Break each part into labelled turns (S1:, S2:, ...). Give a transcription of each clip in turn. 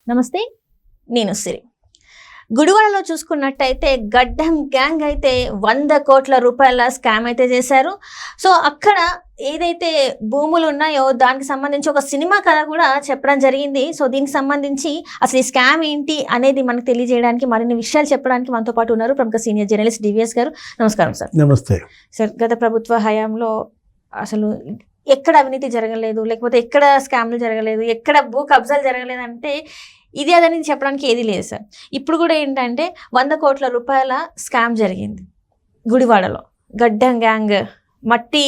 S1: నమస్తే, నేను సిరి. గుడివాడలో చూసుకున్నట్టయితే గడ్డం గ్యాంగ్ అయితే 100 కోట్ల రూపాయల స్కామ్ అయితే చేశారు. సో అక్కడ ఏదైతే భూములు ఉన్నాయో దానికి సంబంధించి ఒక సినిమా కథ కూడా చెప్పడం జరిగింది. సో దీనికి సంబంధించి అసలు ఈ స్కామ్ ఏంటి అనేది మనకు తెలియజేయడానికి, మరిన్ని విషయాలు చెప్పడానికి మనతో పాటు ఉన్నారు ప్రముఖ సీనియర్ జర్నలిస్ట్ డివిఎస్ గారు. నమస్కారం సార్.
S2: నమస్తే
S1: సార్, గత ప్రభుత్వ హయాంలో అసలు ఎక్కడ అవినీతి జరగలేదు, లేకపోతే ఎక్కడ స్కామ్లు జరగలేదు, ఎక్కడ భూ కబ్జాలు జరగలేదు అంటే ఇది అదని చెప్పడానికి ఏది లేదు సార్. ఇప్పుడు కూడా ఏంటంటే 100 కోట్ల రూపాయల స్కామ్ జరిగింది గుడివాడలో. గడ్డం గ్యాంగ్, మట్టి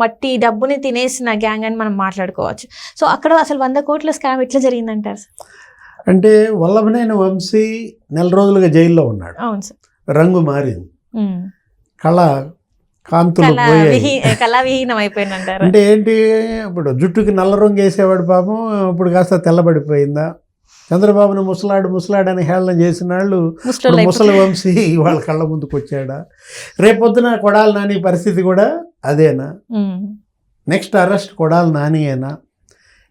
S1: మట్టి డబ్బుని తినేసిన గ్యాంగ్ అని మనం మాట్లాడుకోవచ్చు. సో అక్కడ అసలు 100 కోట్ల స్కామ్ ఎట్లా జరిగిందంటారు సార్?
S2: అంటే వల్లభనేని వంశీ నెల రోజులుగా జైల్లో ఉన్నాడు.
S1: అవును సార్.
S2: రంగు మారింది, కాంతులు
S1: కళావిహీనం అయిపోయిందంటారు.
S2: అంటే ఏంటి, ఇప్పుడు జుట్టుకి నల్ల రంగు వేసేవాడు పాపం ఇప్పుడు కాస్త తెల్లబడిపోయిందా? చంద్రబాబును ముసలాడని హేళన చేసిన వాళ్ళు ముసలి వంశీ వాళ్ళ కళ్ళ ముందుకు వచ్చాడా? రేపొద్దున కొడాలి నాని పరిస్థితి కూడా అదేనా? నెక్స్ట్ అరెస్ట్ కొడాలి నానియేనా?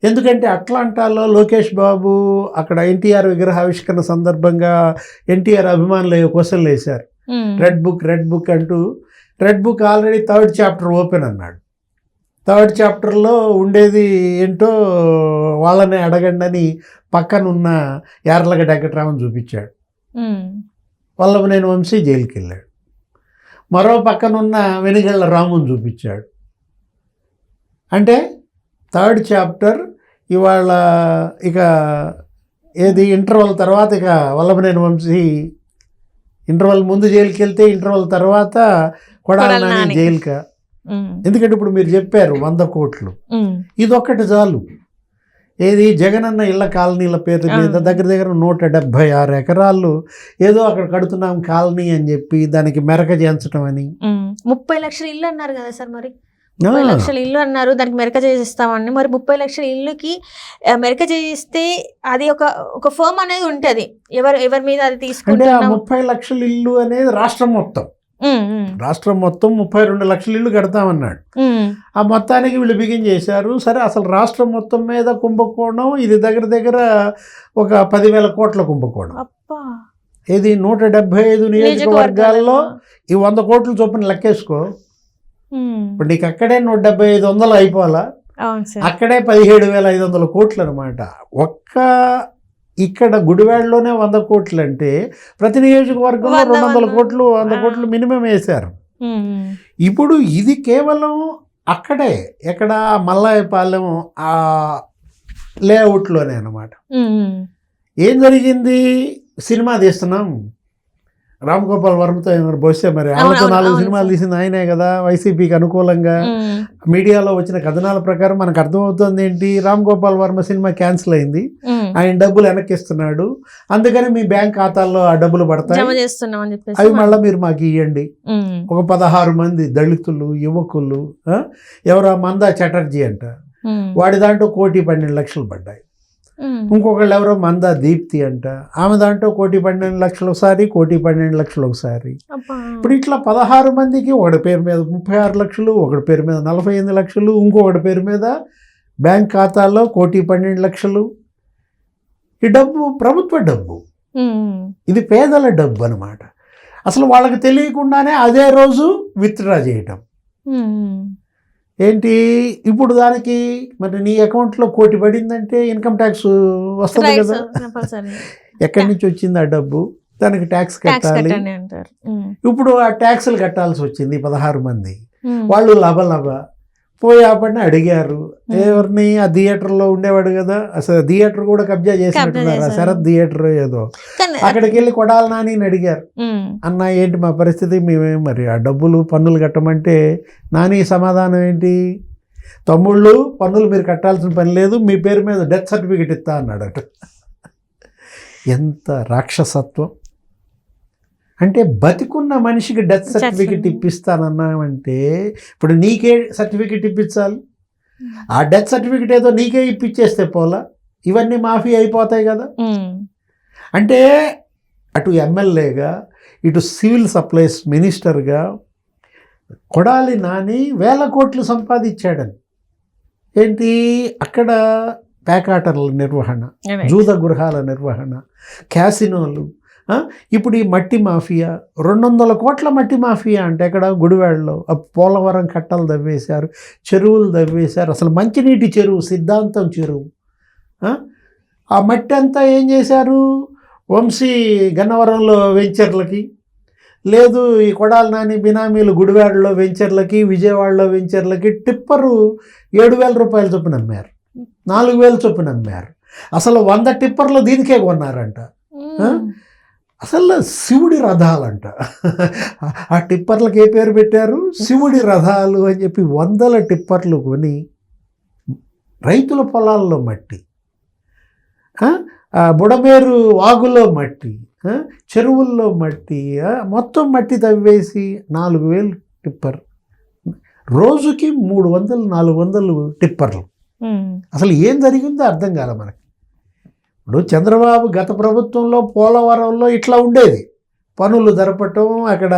S2: ఎందుకంటే అట్లాంటాలో లోకేష్ బాబు అక్కడ ఎన్టీఆర్ విగ్రహావిష్కరణ సందర్భంగా ఎన్టీఆర్ అభిమానులు క్వశ్చన్లు వేశారు. రెడ్ బుక్ అంటూ. Red book already 3rd chapter open అన్నాడు. 3rd చాప్టర్లో ఉండేది ఏంటో వాళ్ళని అడగండి అని పక్కనున్న యార్లగడ్డ వెంకటరామన్ చూపించాడు. వల్లభనేని వంశీ జైలుకి వెళ్ళాడు. మరో పక్కనున్న వెనుగళ్ళ రాముని చూపించాడు. అంటే 3rd చాప్టర్ ఇవాళ ఇక ఏది ఇంటర్వల్ తర్వాత ఇక వల్లభనేని వంశీ ఇంటర్వల్ ముందు జైలుకి వెళ్తే ఇంటర్వల్ తర్వాత కొడాలి నాని జైలుకా? ఎందుకంటే ఇప్పుడు మీరు చెప్పారు 100 కోట్లు, ఇదొక్కటి చాలు. ఏది జగనన్న ఇళ్ల కాలనీల పేరు మీద దగ్గర 176 ఎకరాలు ఏదో అక్కడ కడుతున్నాం కాలనీ అని చెప్పి దానికి మెరక చేయించడం అని
S1: 30 లక్షల ఇల్లు అన్నారు కదా సార్. మరి 30 లక్షల ఇల్లు అన్నారు, దానికి మెరక చేయిస్తామని. మరి 30 లక్షల ఇల్లుకి మెరక చేయిస్తే అది ఒక ఫర్మ్ అనేది ఉంటుంది, ఎవరి మీద అది తీసుకుంటే
S2: 30 లక్షల ఇల్లు అనేది రాష్ట్రం మొత్తం 32 లక్షల ఇల్లు కడతామన్నాడు. ఆ మొత్తానికి వీళ్ళు బిగిన్ చేశారు. సరే, అసలు రాష్ట్రం మొత్తం మీద కుంభకోణం ఇది దగ్గర ఒక 10,000 కోట్ల కుంభకోణం. ఇది 175 నియోజకవర్గాల్లో ఈ 100 కోట్ల చొప్పున లెక్కేసుకో. ఇప్పుడు నీకు అక్కడే 175 అయిపోవాలా, అక్కడే 17,500 కోట్లు అనమాట. ఇక్కడ గుడివాడలోనే 100 కోట్లు అంటే ప్రతి నియోజకవర్గంలో 200 కోట్లు 100 కోట్లు మినిమం వేశారు. ఇప్పుడు ఇది కేవలం అక్కడే ఎక్కడ మల్లాయపాలెం ఆ లేఅవుట్లోనే అనమాట. ఏం జరిగింది, సినిమా తీస్తున్నాం రామ్ గోపాల్ వర్మతో బహుశా మరి ఆయనతో 4 సినిమాలు తీసింది ఆయనే కదా, వైసీపీకి అనుకూలంగా. మీడియాలో వచ్చిన కథనాల ప్రకారం మనకు అర్థమవుతుంది ఏంటి, రామ్ గోపాల్ వర్మ సినిమా క్యాన్సిల్ అయింది, ఆయన డబ్బులు వెనక్కిస్తున్నాడు, అందుకని మీ బ్యాంక్ ఖాతాల్లో ఆ డబ్బులు పడతాయి, అవి మళ్ళీ మీరు మాకు ఇవ్వండి. ఒక 16 మంది దళితులు యువకులు, ఎవరో మందా చటర్జీ అంట, వాడి దాంట్లో 1,12,00,000 పడ్డాయి. ఇంకొకళ్ళు ఎవరో మందా దీప్తి అంట, ఆమె దాంట్లో 1,12,00,000 ఒకసారి, 1,12,00,000 ఒకసారి. ఇప్పుడు ఇట్లా 16 మందికి ఒకటి పేరు మీద 36 లక్షలు, ఒకటి పేరు మీద 48 లక్షలు, ఇంకొకటి పేరు మీద బ్యాంక్ ఖాతాల్లో 1,12,00,000. ఈ డబ్బు ప్రభుత్వ డబ్బు, ఇది పేదల డబ్బు అనమాట. అసలు వాళ్ళకి తెలియకుండానే అదే రోజు విత్డ్రా చేయటం ఏంటి. ఇప్పుడు దానికి మరి నీ అకౌంట్లో 1 కోటి పడిందంటే ఇన్కమ్ ట్యాక్స్ వస్తుంది కదా, ఎక్కడి నుంచి వచ్చింది ఆ డబ్బు, దానికి ట్యాక్స్ కట్టాలి. ఇప్పుడు ఆ ట్యాక్సులు కట్టాల్సి వచ్చింది 16 మంది. వాళ్ళు లబ పోయాపడిని అడిగారు ఎవరిని, ఆ థియేటర్లో ఉండేవాడు కదా, అసలు థియేటర్ కూడా కబ్జా చేసినట్టున్నారు, ఆ శరత్ థియేటర్ ఏదో, అక్కడికి వెళ్ళి కొడాలి నానిని అడిగారు, అన్న ఏంటి మా పరిస్థితి, మేమే మరి ఆ డబ్బులు పన్నులు కట్టమంటే నాని సమాధానం ఏంటి, తమ్ముళ్ళు పన్నులు మీరు కట్టాల్సిన పని లేదు, మీ పేరు మీద డెత్ సర్టిఫికెట్ ఇస్తా అన్నాడట. ఎంత రాక్షసత్వం అంటే, బతికున్న మనిషికి డెత్ సర్టిఫికెట్ ఇప్పిస్తానన్నామంటే ఇప్పుడు నీకే సర్టిఫికెట్ ఇప్పించాలి, ఆ డెత్ సర్టిఫికెట్ ఏదో నీకే ఇప్పించేస్తే పోలా, ఇవన్నీ మాఫీ అయిపోతాయి కదా. అంటే అటు ఎమ్మెల్యేగా ఇటు సివిల్ సప్లైస్ మినిస్టర్గా కొడాలి నాని 1,000 కోట్లు సంపాదించాడని. ఏంటి, అక్కడ పేకాటల నిర్వహణ,
S1: Right.
S2: జూద గృహాల నిర్వహణ, క్యాసినోలు. ఇప్పుడు ఈ మట్టి మాఫియా, 200 కోట్ల మట్టి మాఫియా అంటే ఎక్కడ గుడివాడలో పోలవరం కట్టలు దవ్వేశారు, చెరువులు దవ్వేశారు. అసలు మంచినీటి చెరువు, సిద్ధాంతం చెరువు, ఆ మట్టి అంతా ఏం చేశారు, వంశీ గన్నవరంలో వెంచర్లకి, లేదు ఈ కొడాలి నాని బినామీలు గుడివాడలో వెంచర్లకి, విజయవాడలో వెంచర్లకి టిప్పరు 7,000 రూపాయల చొప్పున అమ్మారు, 4,000 చొప్పున అమ్మారు. అసలు 100 టిప్పర్లు దీనికే కొన్నారంట. అసలు శివుడి రథాలంట. ఆ టిప్పర్లకు ఏ పేరు పెట్టారు, శివుడి రథాలు అని చెప్పి 100 టిప్పర్లు కొని రైతుల పొలాల్లో మట్టి, బుడమేరు వాగులో మట్టి, చెరువుల్లో మట్టి, మొత్తం మట్టి తవ్వేసి 4,000 టిప్పర్, రోజుకి 300-400 టిప్పర్లు. అసలు ఏం జరిగిందో అర్థం కాల మనకి. ఇప్పుడు చంద్రబాబు గత ప్రభుత్వంలో పోలవరంలో ఇట్లా ఉండేది, పనులు జరపటం, అక్కడ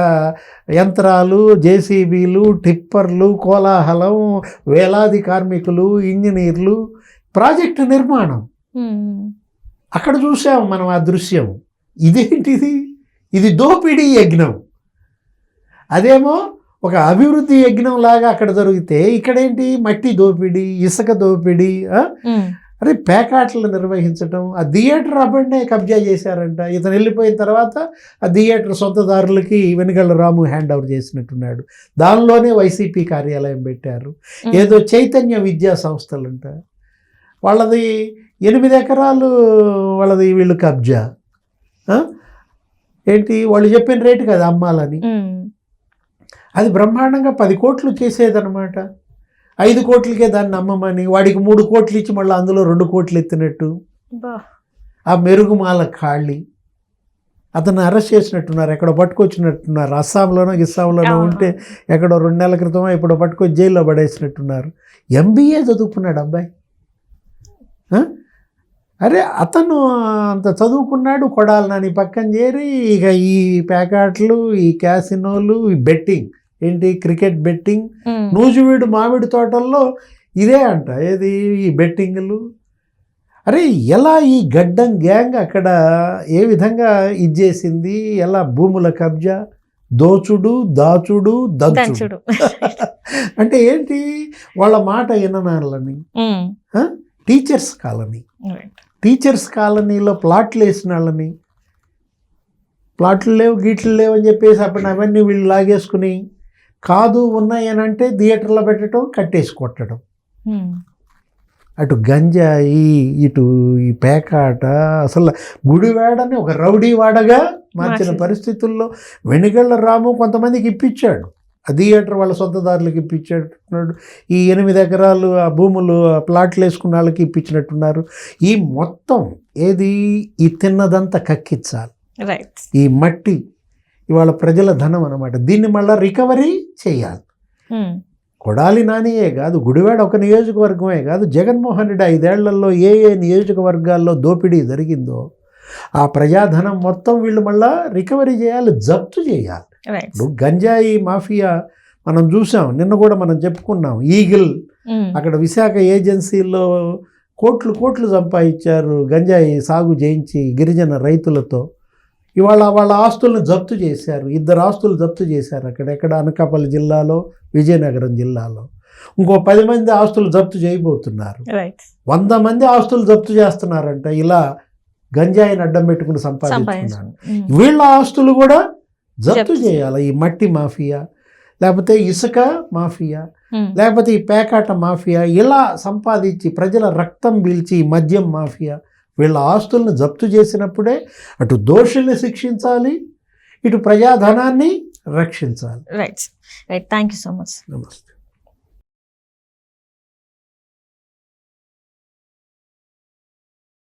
S2: యంత్రాలు, జేసీబీలు, టిప్పర్లు, కోలాహలం, వేలాది కార్మికులు, ఇంజనీర్లు, ప్రాజెక్టు నిర్మాణం. అక్కడ చూసాం మనం ఆ దృశ్యం. ఇదేంటిది, ఇది దోపిడీ యజ్ఞం. అదేమో ఒక అభివృద్ధి యజ్ఞం లాగా అక్కడ జరిగితే ఇక్కడేంటి, మట్టి దోపిడీ, ఇసుక దోపిడీ. అరే పేకాటలు నిర్వహించడం, ఆ థియేటర్ అబ్బడినే కబ్జా చేశారంట. ఇతను వెళ్ళిపోయిన తర్వాత ఆ థియేటర్ సొంతదారులకి వెనుగళ్ళ రాము హ్యాండ్ ఓవర్ చేసినట్టున్నాడు. దానిలోనే వైసీపీ కార్యాలయం పెట్టారు. ఏదో చైతన్య విద్యా సంస్థలంట, వాళ్ళది 8 ఎకరాలు వాళ్ళది, వీళ్ళు కబ్జా. ఏంటి వాళ్ళు చెప్పిన రేటు కదా అమ్మాలని, అది బ్రహ్మాండంగా 10 కోట్లు చేసేదనమాట. 5 కోట్లకే దాన్ని అమ్మమని వాడికి 3 కోట్లు ఇచ్చి మళ్ళీ అందులో 2 కోట్లు ఎత్తినట్టు. ఆ మెరుగుమాల ఖాళీ అతను అరెస్ట్ చేసినట్టున్నారు, ఎక్కడో పట్టుకొచ్చినట్టున్నారు. అస్సాంలోనో గిస్సాంలోనో ఉంటే ఎక్కడో 2 నెలల క్రితమో ఇప్పుడు పట్టుకొచ్చి జైల్లో పడేసినట్టున్నారు. MBA చదువుకున్నాడు అబ్బాయి. అరే అతను అంత చదువుకున్నాడు, కొడాలి నాని పక్కన చేరి ఇక ఈ ప్యాకెట్లు, ఈ క్యాసినోలు, ఈ బెట్టింగ్, ఏంటి క్రికెట్ బెట్టింగ్, నూజివీడు మామిడి తోటల్లో ఇదే అంట, ఏది ఈ బెట్టింగ్లు. అరే ఎలా ఈ గడ్డం గ్యాంగ్ అక్కడ ఏ విధంగా ఇచ్చేసింది, ఎలా భూముల కబ్జా, దోచుడు, దాచుడు, దంచుడు. అంటే ఏంటి, వాళ్ళ మాట విననాలని. టీచర్స్ కాలనీ, టీచర్స్ కాలనీలో ప్లాట్లు వేసిన వాళ్ళని, ప్లాట్లు లేవు గీట్లు లేవు అని చెప్పేసి అప్పుడు అవన్నీ వీళ్ళు లాగేసుకుని, కాదు ఉన్నాయి అని అంటే థియేటర్లో పెట్టడం, కట్టేసి కొట్టడం. అటు గంజాయి, ఇటు ఈ పేకాట, అసలు గుడివాడని ఒక రౌడీ వాడగా మార్చిన పరిస్థితుల్లో వెనుగళ్ళ రాము కొంతమందికి ఇప్పించాడు, ఆ థియేటర్ వాళ్ళ సొంతదారులకు ఇప్పించేట్టున్నాడు. ఈ 8 ఎకరాలు ఆ భూములు ప్లాట్లు వేసుకున్న వాళ్ళకి ఇప్పించినట్టున్నారు. ఈ మొత్తం ఏది, ఈ తిన్నదంతా కక్కించాలి. ఈ మట్టి ఇవాళ ప్రజల ధనం అన్నమాట. దీన్ని మళ్ళీ రికవరీ చేయాలి. కొడాలి నానియే కాదు, గుడివాడ ఒక నియోజకవర్గమే కాదు, జగన్మోహన్ రెడ్డి 5 ఏళ్లలో ఏ నియోజకవర్గాల్లో దోపిడీ జరిగిందో ఆ ప్రజాధనం మొత్తం వీళ్ళు మళ్ళా రికవరీ చేయాలి, జప్తు చేయాలి. ఇప్పుడు గంజాయి మాఫియా మనం చూసాం, నిన్న కూడా మనం చెప్పుకున్నాం. ఈగిల్ అక్కడ విశాఖ ఏజెన్సీలో కోట్లు సంపాదించారు గంజాయి సాగు చేయించి గిరిజన రైతులతో. ఇవాళ వాళ్ళ ఆస్తులను జప్తు చేశారు, 2 ఆస్తులు జప్తు చేశారు అక్కడెక్కడ, అనకాపల్లి జిల్లాలో, విజయనగరం జిల్లాలో. ఇంకో 10 మంది ఆస్తులు జప్తు చేయబోతున్నారు. 100 మంది ఆస్తులు జప్తు చేస్తున్నారంట, ఇలా గంజాయిని అడ్డం పెట్టుకుని సంపాదించుకున్నాను. వీళ్ళ ఆస్తులు కూడా జప్తు చేయాలి. ఈ మట్టి మాఫియా, లేకపోతే ఇసుక మాఫియా, లేకపోతే ఈ పేకాట మాఫియా, ఇలా సంపాదించి ప్రజల రక్తం పీల్చి ఈ మద్యం మాఫియా, వీళ్ళ ఆస్తులను జప్తు చేసినప్పుడే అటు దోషుల్ని శిక్షించాలి, ఇటు ప్రజాధనాన్ని రక్షించాలి.
S1: Right. Thank you so much.
S2: నమస్తే.